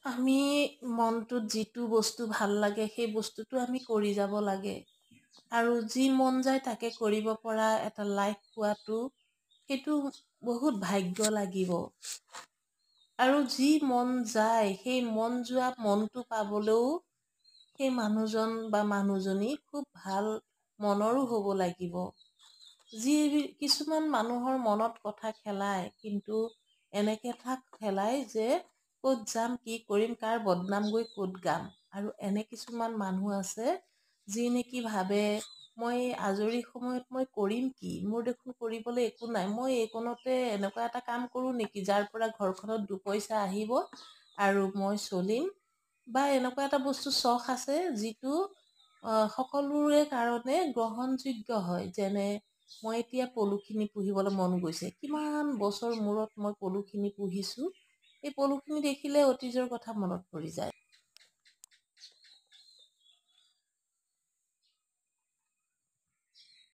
আমি মনটোত যিটো বস্তু ভাল লাগে সেই বস্তুটো আমি কৰি যাব লাগে আৰু যি মন যায় তাকে কৰিব পৰা এটা লাইফ পোৱাটো সেইটো বহুত ভাগ্য লাগিব আৰু যি মন যায় সেই মন যোৱা মনটো পাবলৈও সেই মানুহজন বা মানুহজনী খুব ভাল মনৰো হ'ব লাগিব। যি কিছুমান মানুহৰ মনত কথা খেলায় কিন্তু এনেকে খেলায় যে ক'ত যাম কি কৰিম কাৰ বদনাম গৈ ক'ত গাম। আৰু এনে কিছুমান মানুহ আছে যি নেকি ভাবে মই আজৰি সময়ত মই কৰিম কি, মোৰ দেখোন কৰিবলৈ একো নাই, মই এইকণতে এনেকুৱা এটা কাম কৰোঁ নেকি যাৰ পৰা ঘৰখনত দুপইচা আহিব আৰু মই চলিম। বা এনেকুৱা এটা বস্তু চখ আছে যিটো সকলোৰে কাৰণে গ্ৰহণযোগ্য হয়। যেনে মই এতিয়া পলুখিনি পুহিবলৈ মন গৈছে, কিমান বছৰ মূৰত মই পলুখিনি পুহিছোঁ, এই পলুখিনি দেখিলে অতীজৰ কথা মনত পৰি যায়।